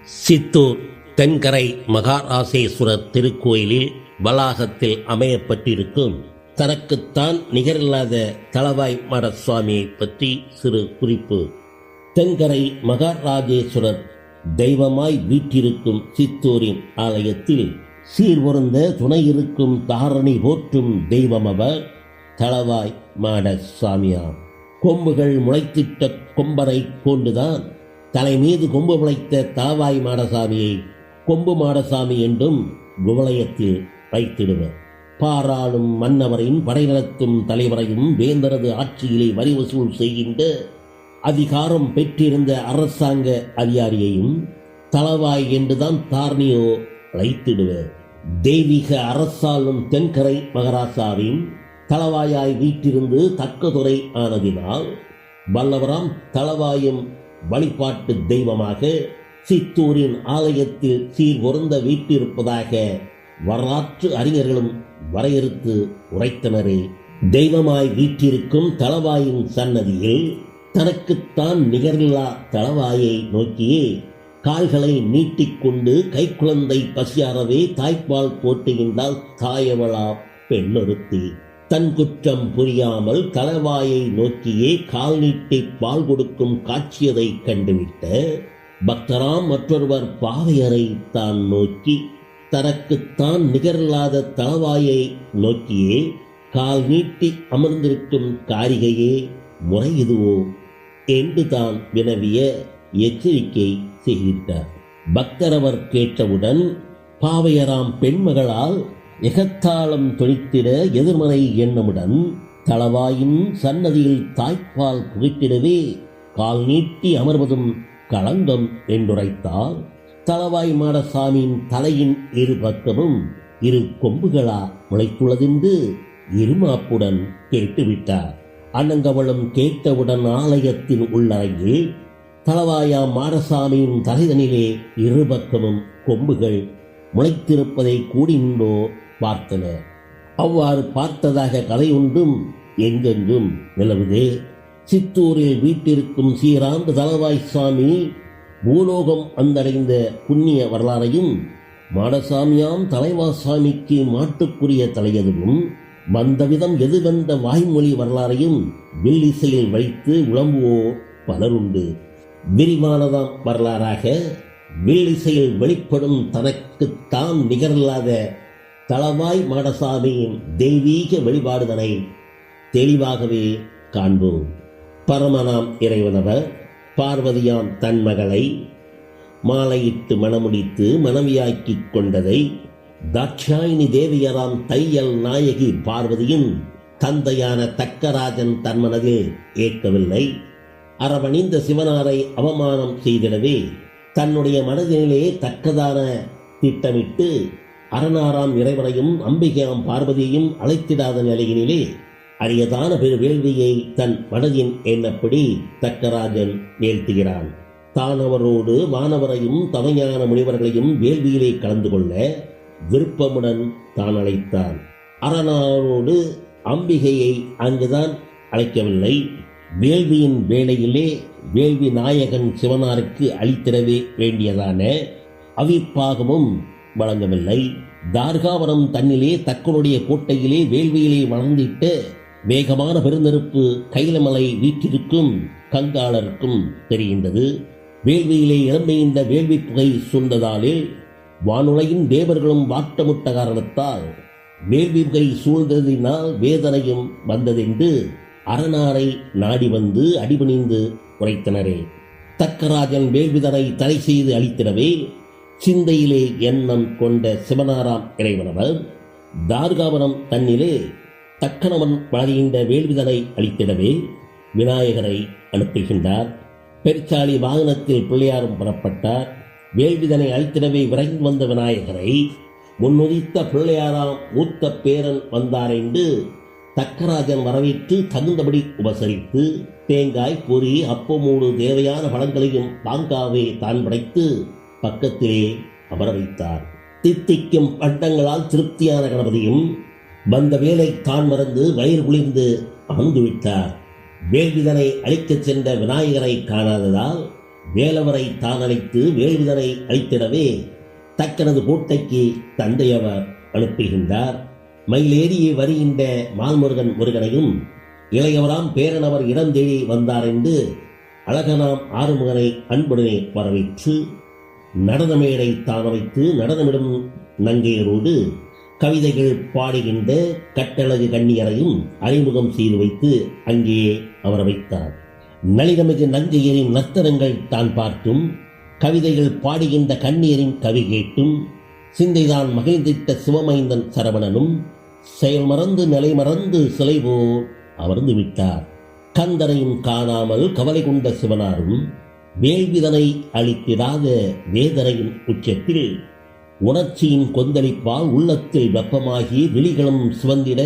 சித்தூர் தென்கரை மகாராசேஸ்வரர் திருக்கோயிலில் வளாகத்தில் அமையப்பட்டிருக்கும் தனக்குத்தான் நிகரில்லாத தளவாய் மாடசுவாமியை பற்றி சிறு குறிப்பு. தென்கரை மகாராஜேஸ்வரர் தெய்வமாய் வீற்றிருக்கும் சித்தூரின் ஆலயத்தில் சீர்பொருந்த துணையிருக்கும் தாரணி போற்றும் தெய்வம் அவர் தளவாய் மாடசுவாமியார். கொம்புகள் முளைத்திட்ட கொம்பரை கொண்டுதான் தலை மீது கொம்பு முளைத்த தளவாய் மாடசாமியை கொம்பு மாடசாமி என்றும் குவலயத்தில் வைத்திடுவர். பாராளும் மன்னவரின் படை நடத்தும் தலைவரையும் வேந்தரது ஆட்சியிலே வரி வசூல் செய்கின்ற அதிகாரம் பெற்றிருந்த அரசாங்க அதிகாரியையும் தளவாய் என்றுதான் தாரணியோ அழைத்திடுவர். தெய்வீக அரசாலும் தென்கரை மகாராசாவின் தளவாயாய் வீட்டிருந்து தக்கதுரை ஆனதினால் வல்லவராம் தளவாயும் வழிபாட்டு தெய்வமாக சித்தூரின் ஆலயத்தில் சீர்பொருந்த வீட்டிருப்பதாக வரலாற்று அறிஞர்களும் வரையறுத்து உரைத்தனரே. தெய்வமாய் வீற்றிருக்கும் தளவாயின் சன்னதியில் தனக்குத்தான் நிகரில்லா தளவாயை நோக்கியே கால்களை நீட்டிக்கொண்டு கைக்குழந்தை பசியாரவே தாய்ப்பால் போட்டுகின்றால் தாயவளா பெண்ணொருத்தி. தன் குற்றம் புரியாமல் தளவாயை நோக்கியே கால் நீட்டி பால் கொடுக்கும் காட்சியதை கண்டுவிட்ட பக்தராம் மற்றொருவர் பாவையரை தான் நோக்கி தனக்குத்தான் நிகரில்லாத தளவாயை நோக்கியே கால் நீட்டி அமர்ந்திருக்கும் காரிகையே முறை இதுவோ என்று தான் வினவிய எச்சரிக்கை செய்திட்டார். பக்தரவர் கேட்டவுடன் பாவையராம் பெண்மகளால் எகத்தாளம் தொழித்திட எதிர்மறை எண்ணமுடன் தளவாயின் சன்னதியில் தாய்ப்பால் புகிட்டிடவே கால் நீட்டி அமர்வதும் களங்கம் என்றுரைத்தால் தளவாய் மாடசாமியின் தலையின் இரு பக்கமும் இரு கொம்புகளா முளைத்துள்ளதென்று இருமாப்புடன் கேட்டுவிட்டார். அண்ணங்கவளும் கேட்டவுடன் ஆலயத்தின் உள்ளறையில் தளவாயா மாடசாமியின் தலைதனிலே இருபக்கமும் கொம்புகள் முளைத்திருப்பதை கூடி நின்றோ பார்த்தனர். அவ்வாறு பார்த்ததாக கதை ஒன்றும் எங்கெங்கும் நிலவுதே. சித்தூரில் வீட்டிற்கும் சீராந்த தளவாய் சுவாமி பூலோகம் வந்தடைந்த புண்ணிய வரலாறையும் மாடசாமியாம் தலைவாசாமிக்கு மாட்டுக்குரிய தலையதுவும் வந்தவிதம் எதுவென்ற வாய்மொழி வரலாறையும் வில்லிசையில் வைத்து உளம்புவோ பலருண்டு. விரிவானதாம் வரலாறாக வில்லிசையில் வெளிப்படும் தனக்குத்தான் நிகரில்லாத தளவாய் மாடசாமியின் தெய்வீக வழிபாடுதனை தெளிவாகவே காண்போம். பரமனாம் இறைவனவர் பார்வதியாம் தன் மகளை மாலையிட்டு மணமுடித்து மனைவியாக்கிக் கொண்டதை தாட்சாயினி தேவியராம் தையல் நாயகி பார்வதியின் தந்தையான தக்கராஜன் தன் மனதில் ஏற்கவில்லை. அரவணிந்த சிவனாரை அவமானம் செய்திடவே தன்னுடைய மனதிலே தக்கதான திட்டமிட்டு அரணாராம் இறைவனையும் அம்பிகையாம் பார்வதியையும் அழைத்திடாத நிலையினிலே அரியதான பெரு வேள்வியை தன் மனதின் எண்ணப்படி தக்கராஜன் நிகழ்த்துகிறான். தானவரோடு வானவரையும் தவஞான முனிவர்களையும் வேள்வியிலே கலந்து கொள்ள விருப்பமுடன் தான் அழைத்தான். அரணாரோடு அம்பிகையை அங்குதான் அழைக்கவில்லை. வேள்வியின் வேளையிலே வேள்வி நாயகன் சிவனாருக்கு அளித்திடவே வேண்டியதான அவிப்பாகமும் வழங்கவில்லை. தார்காவரம் தன்னிலே தக்கனுடைய கோட்டையிலே வேள்வியிலே வளர்ந்திட்ட வேகமான பெருநெருப்பு கைலமலை வீற்றிருக்கும் கங்காளருக்கும் தெரிகின்றது. வேள்வியிலே இளம்பெய்ந்த வேள்வி புகை சூழ்ந்ததாலே வானுலையின் தேவர்களும் வாட்டமுட்ட காரணத்தால் வேள்வி புகை சூழ்ந்ததினால் வேதனையும் வந்ததென்று அரணாரை நாடி வந்து அடிபணிந்து உரைத்தனரே. தக்கராஜன் வேள்விதனை தடை செய்து அளித்திடவே சிந்தையிலே எண்ணம் கொண்ட சிவனாராம் இறைவனவர் தார்காவரம் தன்னிலே தக்கனவன் வழங்குகின்ற வேள்விதனை அளித்திடவே விநாயகரை அனுப்புகின்றார். பெருச்சாளி வாகனத்தில் பிள்ளையாரும் புறப்பட்டார். வேள்விதனை அளித்திடவே விரைந்து வந்த விநாயகரை முன்னுதித்த பிள்ளையாராம் மூத்த பேரன் வந்தார் என்று தக்கராஜன் வரவேற்று தகுந்தபடி உபசரித்து தேங்காய் பொறி அப்பமூடு தேவையான பழங்களையும் பாங்காவே தான் படைத்து பக்கத்திலே அமர வைத்தார். தித்திக்கும் பண்டங்களால் திருப்தியான கணபதியும் வந்த வேலை தான் மறந்து வயிறு குளிர்ந்து அமர்ந்துவிட்டார். வேள்விதனை அழிக்கச் சென்ற விநாயகரை காணாததால் வேலவரை தான் அழைத்து வேள்விதனை அளித்திடவே தக்கனது கோட்டைக்கு தந்தையவர் அனுப்புகின்றார். மயிலேறியே வருகின்ற மால்முருகன் முருகனையும் இளையவராம் பேரனவர் இடம் தேடி வந்தார் என்று அழகனாம் ஆறுமுகனை அன்புடனே வரவேற்று நடனமேடை தான் வைத்து நடனமிடும் நங்கையரோடு கவிதைகள் பாடுகின்ற கட்டழகு கண்ணியரையும் அறிமுகம் செய்து வைத்து அங்கேயே அமர வைத்தார். நளினமிகு நங்கையரின் நர்த்தனங்கள் தான் பார்த்தும் கவிதைகள் பாடுகின்ற கண்ணியரின் கவி கேட்டும் சிந்தைதான் மகிழ்ந்திட்ட சிவமைந்தன் சரவணனும் செயல் மறந்து நிலை மறந்து சிலை போல் அமர்ந்து விட்டார். கந்தரையும் காணாமல் கவலை கொண்ட சிவனாரும் வேள்விதனை அளித்திடாத வேதனையின் உச்சத்தில் உணர்ச்சியின் கொந்தளிப்பால் உள்ளத்தில் வெப்பமாகி விழிகளும் சிவந்திட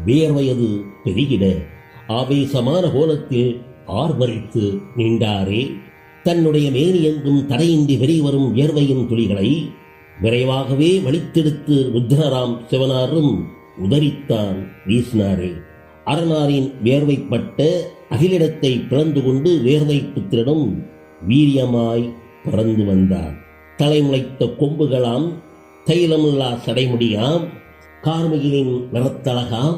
வேர்வையது பெருகிட ஆவேசமான கோலத்தில் ஆர்வரித்து நின்றாரே. தன்னுடைய மேனி எங்கும் தடையின்றி வெளிவரும் வேர்வையின் துளிகளை விரைவாகவே வலித்தெடுத்து ருத்ரராம் சிவனாரும் உதறித்தான் வீசினாரே. அரணாரின் வேர்வைப்பட்ட அகிலிடத்தை பிளந்து கொண்டு வேர்வை புத்திரனும் வீரியமாய் பறந்து வந்தார். தலைமுளைத்த கொம்புகளாம், தைலமில்லா சடைமுடியாம், கார்மிகளின் நிறத்தழகாம்,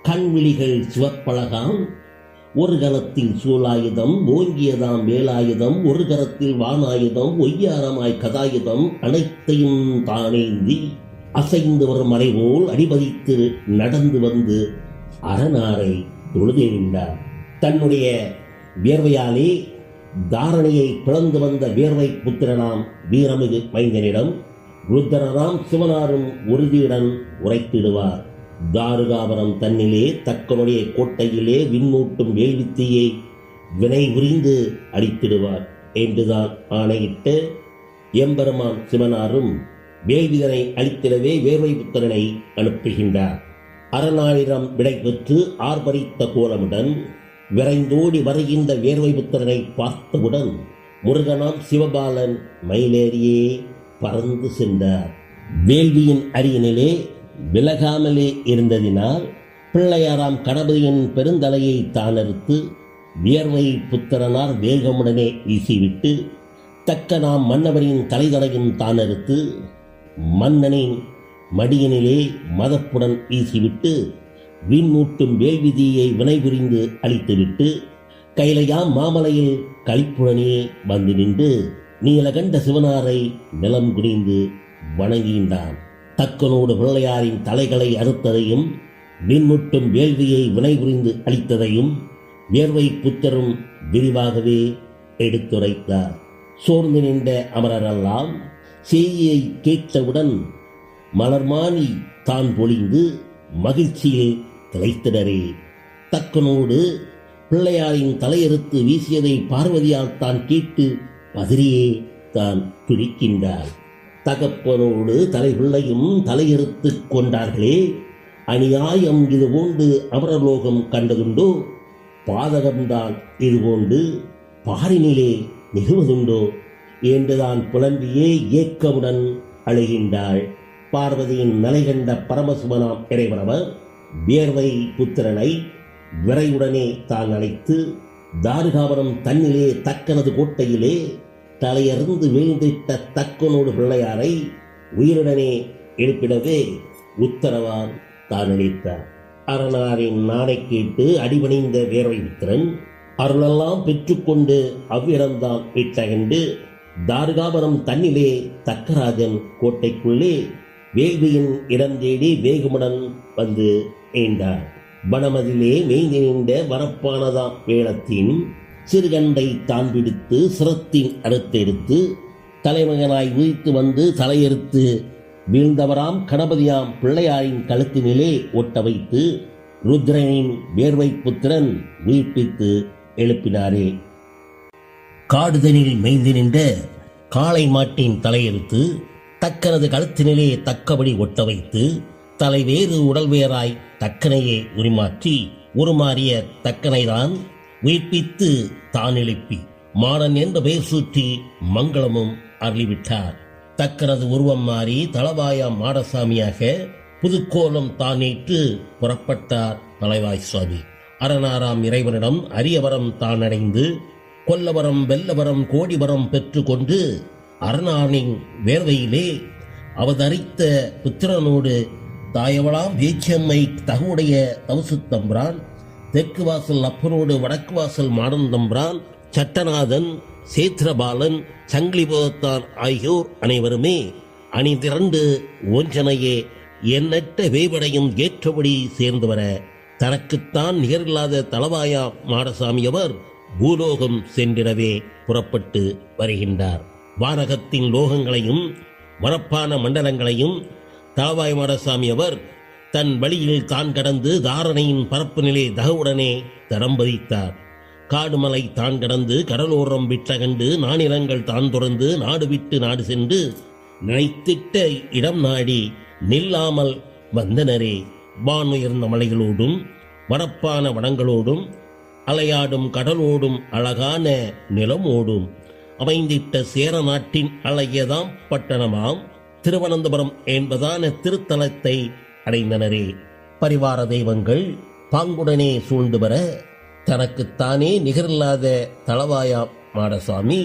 கண்விழிகள் சிவப்பழகாம், ஒரு கரத்தில் சூலாயுதம் ஓங்கியதாம் வேலாயுதம், ஒரு கரத்தில் வானாயுதம் ஒய்யாரமாய் கதாயுதம் அனைத்தையும் தானேந்தி அசைந்து வரும் மறைபோல் அடிபதித்து நடந்து வந்து அரணாரை தொழுதெறிந்தார். தன்னுடைய வேர்வையாலே தாரணையை பிளந்து வந்த வேர்வை புத்திரனாம் வீரமிகு மைந்தனிடம் ருத்ரராம் சிவனாரும் உறுதியுடன் உரைத்திடுவார். தாருகாபுரம் தன்னிலே தக்கனுடைய கோட்டையிலே விண்மூட்டும் வேள்வித்தீயை வினை புரிந்து அடித்திடுவார் என்றுதான் ஆணையிட்டு எம்பெருமான் சிவனாரும் வேள்விதனை அளித்திடவே வேர்வை புத்திரனை அனுப்புகின்றார். அரணாயிரம் விடை பெற்று ஆர்ப்பரித்த கோலமுடன் விரைந்தோடி வருகின்ற வேர்வை புத்திரனை பார்த்தவுடன் முருகனாம் சிவபாலன் மயிலேறியே பறந்து சென்றார். வேள்வியின் அருகினிலே விலகாமலே இருந்ததினால் பிள்ளையாராம் கணபதியின் பெருந்தலையை தானறுத்து வியர்வை புத்திரனார் வேகமுடனே வீசிவிட்டு தக்க நாம் மன்னவரின் தலைதலையும் தானறுத்து மன்னனின் மடியினிலே மதப்புடன் வீசிவிட்டு விண்மூட்டும் வேள்விதியை வினைபுரிந்து அழித்துவிட்டு கைலையாம் மாமலையில் களிப்புடனே வந்து நின்று நீலகண்ட சிவனாரை நிலம் குனிந்து வணங்குகின்றான். தக்கனோடு பிள்ளையாரின் தலைகளை அறுத்ததையும் விண்முட்டும் வேள்வியை வினைபுரிந்து அளித்ததையும் வேர்வை புத்தரும் விரிவாகவே எடுத்துரைத்தார். சோர்ந்து நின்ற அமரரெல்லாம் செய்தியை கேட்டவுடன் மலர்மானி தான் பொழிந்து மகிழ்ச்சியில் திளைத்திடரே. தக்கனோடு பிள்ளையாரின் தலையறுத்து வீசியதை பார்வதியால் தான் கேட்டு பதறியே தான் துடிக்கின்றார். தகப்பனோடு தலை பிள்ளையும் தலையறுத்து கொண்டார்களே, அநியாயம் இது போன்று அமரலோகம் கண்டதுண்டோ, பாதகம்தான் இது போன்று பாரினிலே நிகழ்வதுண்டோ என்றுதான் புலம்பியே ஏக்கமுடன் அழுகின்றாள். பார்வதியின் நிலை கண்ட பரமசிவனாம் இறைவனவர் வேர்வை புத்திரனை விரைவுடனே தான் அழைத்து தாருகாபுரம் தன்னிலே தக்கனது கோட்டையிலே தலையறிந்து வீழ்ந்திட்ட தக்கனோடு பிள்ளையாரை உயிருடனே எழுப்பிடவே உத்தரவான் தான் அளித்தார். அரணாரின் நாடை கேட்டு அடிபணிந்த வேர்வை புத்திரன் அருளெல்லாம் பெற்றுக்கொண்டு அவ்விடம்தான் இட்டகண்டு தாருகாபுரம் தன்னிலே தக்கராஜன் கோட்டைக்குள்ளே வேள்வியின் இடம் தேடி வேகமுடன் வந்து நீண்டார். வனமதிலே மேய்ந்து நின்ற வரப்பானதாம் வேளத்தின் சிறுகண்டை தான் பிடித்து சிரத்தின் அறுத்தெடுத்து தலைமகனாய் உயிர்த்து வந்து தலையெடுத்து வீழ்ந்தவராம் கணபதியாம் பிள்ளையாரின் கழுத்தினிலே ஒட்ட வைத்து ருத்ரனின் வேர்வை புத்திரன் உயிர்ப்பித்து எழுப்பினாரே. காடுதனில் மேய்ந்து நின்ற காளை மாட்டின் தலையெடுத்து தக்கனது கழுத்தினிலே தக்கபடி ஒட்ட வைத்து தலைவேறு உடல் வேறாய் தக்கனையே உரிமாற்றி உருமாறிய தக்கனைதான் உயிர்ப்பித்து தான் எழுப்பி மாடன் என்ற பெயர் சூட்டி மங்களமும் அருளிவிட்டார். தக்கனது உருவம் மாறி தளவாயாம் மாடசாமியாக புதுக்கோலம் தானேற்று புறப்பட்டார் மலைவாய் சுவாமி. அரணாராம் இறைவனிடம் அரியவரம் தான் அடைந்து கொல்லவரம் வெல்லவரம் கோடிவரம் பெற்று கொண்டு அரணானின் வேர்வையிலே அவதரித்த புத்திரனோடு தாயவளாம் பேச்சம்மை தகுடைய தவுசுத்தம்பிரான், தெற்கு வாசல் அப்பனோடு வடக்கு வாசல் மாடந்தம்பிரான், சட்டநாதன், சேத்திரபாலன், சங்கிலிபோகத்தான் ஆகியோர் அனைவருமே அணிதிரண்டு ஒன்றனையே எண்ணற்ற வேவடையும் ஏற்றபடி சேர்ந்து வர தனக்குத்தான் நிகரில்லாத தளவாயா மாடசாமியவர் பூலோகம் சென்றிடவே புறப்பட்டு வருகின்றார். வானகத்தின் லோகங்களையும் மரப்பான மண்டலங்களையும் தளவாய் மாடசாமியவர் தன் வழியில் தான் கடந்து தாரணையின் பரப்பு நிலை தகவுடனே தரம் பதித்தார். காடுமலை தான் கடந்து கடலோரம் விற்றகண்டு நானிலங்கள் தான் துறந்து நாடு விட்டு நாடு சென்று நினைத்திட்ட இடம் நாடி நில்லாமல் வந்தனரே. வானுயர்ந்த மலைகளோடும் வரப்பான வனங்களோடும் அலையாடும் கடலோடும் அழகான நிலமோடும் அமைந்திட்ட சேர நாட்டின் அழகியதாம் பட்டணமாம் திருவனந்தபுரம் என்பதான திருத்தலத்தை அடைந்தனரே. பரிவார தெய்வங்கள் பாங்குடனே சூழ்ந்து வர தனக்குத்தானே நிகரில்லாத தளவாயா மாடசாமி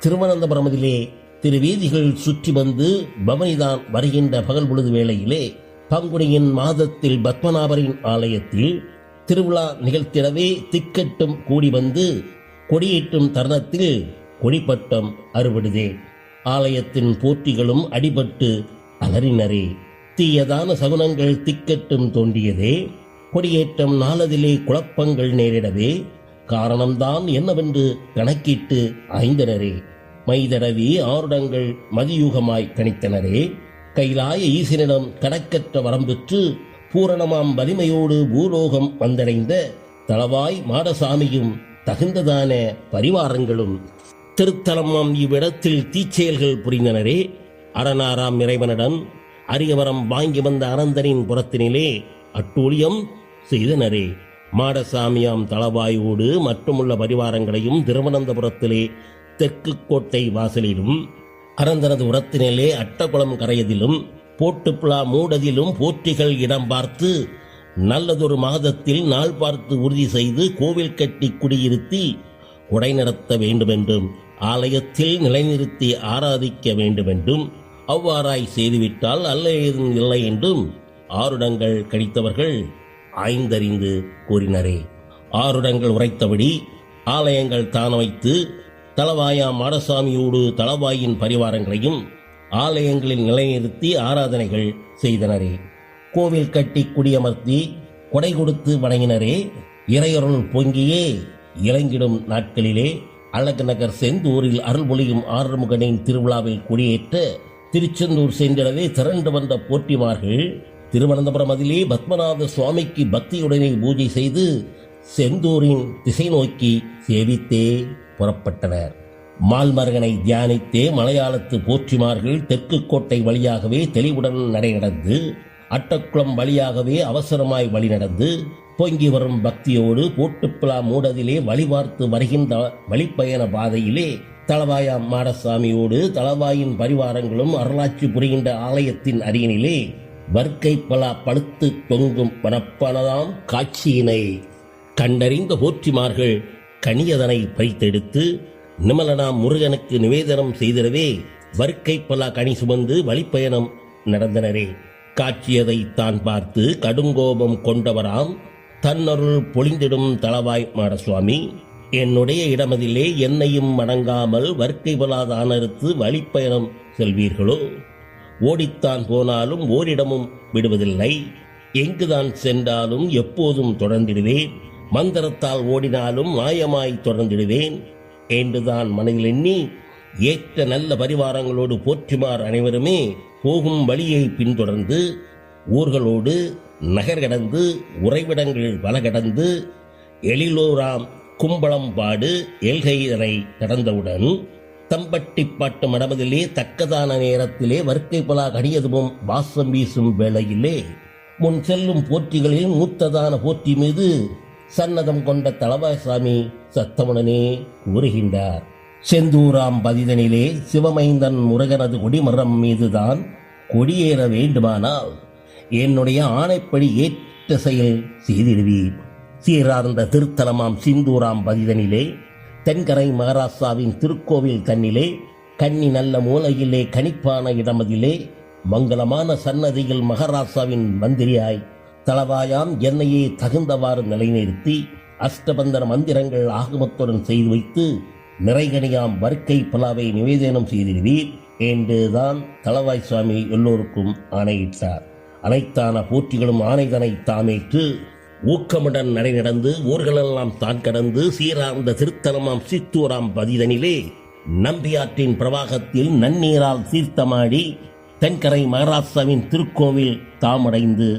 திருவனந்தபுரமதிலே திருவீதிகள் சுற்றி வந்து பவனிதான் வருகின்ற பகல் பொழுது வேளையிலே பங்குனியின் மாதத்தில் பத்மநாபரின் ஆலயத்தில் திருவிழா நிகழ்த்திடவே திக்கட்டும் கூடி வந்து கொடியேற்றும் தருணத்தில் கொடிப்பட்டம் அறுபடுதே. ஆலயத்தின் போற்றிகளும் அடிபட்டு அலறினரே. தீயதான சகுனங்கள் திக்கட்டும் தோன்றியதே. கொடியேற்றம் நாளதிலே குழப்பங்கள் நேரிடவே காரணம்தான் என்னவென்று கணக்கிட்டு ஆய்ந்தனரே. மைதடவி ஆருடங்கள் மதியூகமாய் கணித்தனரே. கைலாய ஈசனிடம் கணக்கற்ற வரம்பெற்று பூரணமாம் வலிமையோடு பூலோகம் வந்தடைந்த தளவாய் மாடசாமியும் தகுந்ததான பரிவாரங்களும் திருத்தலமாம் இவ்விடத்தில் தீச்செயல்கள் புரிந்தனரே. அரணாராம் இறைவனிடம் அரியவரம் வாங்கி வந்த அனந்தனின் புறத்தினிலே அட்டூழியம் செய்தனரே. மாடசாமியாம் தளவாயோடு மற்றுமுள்ள பரிவாரங்களையும் திருவனந்தபுரத்திலே தெற்கு கோட்டை வாசலிலும் அனந்தனது உரத்தினிலே அட்டகுளம் கரையதிலும் போட்டுப்புலா மூடதிலும் போற்றிகள் இடம் பார்த்து நல்லதொரு மாதத்தில் நாள் பார்த்து உறுதி செய்து கோவில் கட்டி குடியிருத்தி உடை நடத்த வேண்டுமென்றும் ஆலயத்தில் நிலைநிறுத்தி ஆராதிக்க வேண்டுமென்றும் அவ்வாறாய் செய்துவிட்டால் அல்ல ஏதும் இல்லை என்றும் ஆருடங்கள் கழித்தவர்கள் ஆய்ந்தறிந்து கூறினரே. ஆருடங்கள் உரைத்தபடி ஆலயங்கள் தான வைத்து தளவாயா மாடசாமியோடு தளவாயின் பரிவாரங்களையும் ஆலயங்களில் நிலைநிறுத்தி ஆராதனைகள் செய்தனரே. கோவில் கட்டி குடியமர்த்தி கொடை கொடுத்து வணங்கினரே. இறையருள் பொங்கியே இறங்கிடும் நாட்களிலே அழகு நகர் செந்தூரில் அருள்மொழியும் ஆறுமுகனின் திருவிழாவில் குடியேற்ற திருச்செந்தூர் சென்றிடவே திரண்டு வந்த போற்றிமார்கள் திருவனந்தபுரம் அதிலே பத்மநாத சுவாமிக்கு பக்தியுடனே பூஜை செய்து செந்தூரின் திசை நோக்கி சேவித்தே புறப்பட்டனர். மால்மருகனை தியானித்தே மலையாளத்து போற்றிமார்கள் தெற்கு கோட்டை வழியாகவே தெளிவுடன் நடைநடந்து அட்டக்குளம் வழியாகவே அவசரமாய் வழி நடந்து பொங்கி வரும் பக்தியோடு போட்டுப்புலா மூடதிலே வழிபார்த்து வருகின்ற வழிப்பயண பாதையிலே தளவாயா மாடசாமியோடு தளவாயின் பரிவாரங்களும் அருளாட்சி புரிகின்ற ஆலயத்தின் அருகினிலே வர்க்கை பலா படுத்து தொங்கும் பணப்பனதாம் காட்சியினை கண்டறிந்த போற்றிமார்கள் கனியதனை பறித்தெடுத்து நிமலனாம் முருகனுக்கு நிவேதனம் செய்திடவே வர்க்கை பலா கனி சுமந்து வழிப்பயணம் நடந்தனரே. காட்சியதை தான் பார்த்து கடுங்கோபம் கொண்டவராம் தன்னருள் பொழிந்திடும் தளவாய் மாடசுவாமி, என்னுடைய இடமதிலே என்னையும் மடங்காமல் வர்க்கை பலாதானறுத்து வழிப்பயணம் செல்வீர்களோ? ஓடித்தான் போனாலும் ஓரிடமும் விடுவதில்லை. எங்குதான் சென்றாலும் எப்போதும் தொடர்ந்திடுவேன். மந்திரத்தால் ஓடினாலும் மாயமாய் தொடர்ந்திடுவேன் என்றுதான் மனதில் எண்ணி ஏற்ற நல்ல பரிவாரங்களோடு போற்றிமார் அனைவருமே போகும் வழியை பின்தொடர்ந்து ஊர்களோடு நகர் கடந்து உறைவிடங்கள் பல கடந்து எழிலோராம் கும்பளம்பாடு எல்கைதனை கடந்தவுடன் தம்பட்டிப்பாட்டு மடமதிலே தக்கதான நேரத்திலே வர்க்கை பலா கடியதும் வாசம் வீசும் வேளையிலே முன் செல்லும் போற்றிகளில் மூத்ததான போற்றி மீது சன்னதம் கொண்ட தளவாய்சாமி சத்தமுடனே கூறுகின்றார். செந்தூராம் பதிதனிலே சிவமைந்தன் முருகனது கொடிமரம் மீதுதான் கொடியேற வேண்டுமானால் என்னுடைய ஆணைப்படி ஏற்ற செயல் செய்திடுவீர். சீரார்ந்த திருத்தலமாம் சிந்தூராம் பதிதனிலே தென்கரை மகாராஷ்டிராவின் திருக்கோவில் தன்னிலே கன்னி நல்ல மூலையிலே கணிப்பான இடமதிலே மங்களமான சன்னதியில் மகாராஷ்டிராவின் மந்திரியாய் தளவாயாம் என்னையே தகுந்தவாறு நிலைநிறுத்தி அஷ்டபந்தன மந்திரங்கள் ஆகமத்துடன் செய்து வைத்து நிறைகணியாம் வர்க்கை பலாவை நிவேதனம் செய்திருவீர் என்றுதான் தளவாய் சுவாமி எல்லோருக்கும் ஆணையிட்டார். அனைத்தான போற்றிகளும் ஆணைதனை தாமேற்று ஊக்கமுடன் நடந்து ஊர்களெல்லாம் தான் கடந்து சீரார்ந்த திருத்தலமாம் சித்தூராம் பதிதனிலே நம்பியாற்றின் பிரவாகத்தில் நன்னீரால் சீர்த்தமாடி தென்கரை மகாராஷ்டிராவின் திருக்கோவில் தாமடைந்து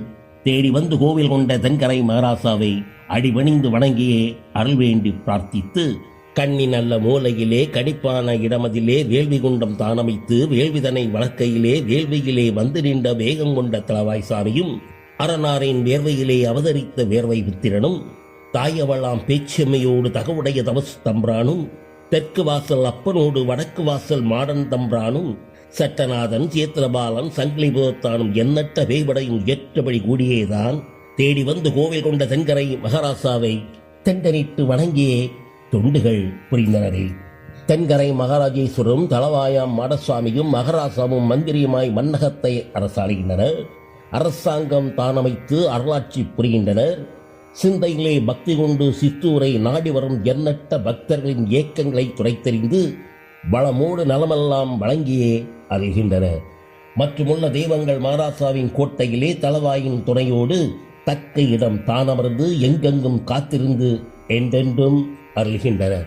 தேடி வந்து கோவில் கொண்ட தென்கரை மகாராசாவை அடிபணிந்து வணங்கியே அருள் வேண்டி பிரார்த்தித்து கண்ணி நல்ல மூலையிலே கடிப்பான இடமதிலே வேள்வி குண்டம் தானமைத்து வேள்விதனை வழக்கையிலே வேள்வியிலே வந்து நின்ற வேகம் கொண்ட தளவாய்சாமியும் அரணாரின் வேர்வையிலே அவதரித்த வேர்வை புத்திரனும் தாயவளாம் பேச்சம்மையோடு தகவுடைய தவசு தம்பிரானும் தெற்கு வாசல் அப்பனோடு வடக்கு வாசல் மாடன் தம்பிரானும் சட்டநாதன் சேத்திரபாலன் சங்கிலிபுரத்தானும் எண்ணற்ற வேய்படையும் ஏற்றபடி கூடியேதான் தேடி வந்து கோவில் கொண்ட தென்கரை மகாராசாவை தெண்டனிட்டு வணங்கியே தொண்டுகள் புரிந்தனரே. தென்கரை மகாராஜேஸ்வரரும் தளவாயாம் மாடசுவாமியும் மகாராசாவும் மந்திரியுமாய் மன்னகத்தை அரசாளுகின்றனர். அரசாங்கம் தானமைத்து அருளாட்சி புரிகின்றனர். சிந்தையிலே பக்தி கொண்டு சித்தூரை நாடி வரும் எண்ணற்ற பக்தர்களின் ஏக்கங்களை துடைத்தெறிந்து வளமோடு நலமெல்லாம் வழங்கியே அருகின்றனர். மற்றுமுள்ள தெய்வங்கள் மகாராசாவின் கோட்டையிலே தளவாயின் துணையோடு தக்க இடம் தானமர்ந்து எங்கெங்கும் காத்திருந்து என்றென்றும் அருள்கின்றனர்.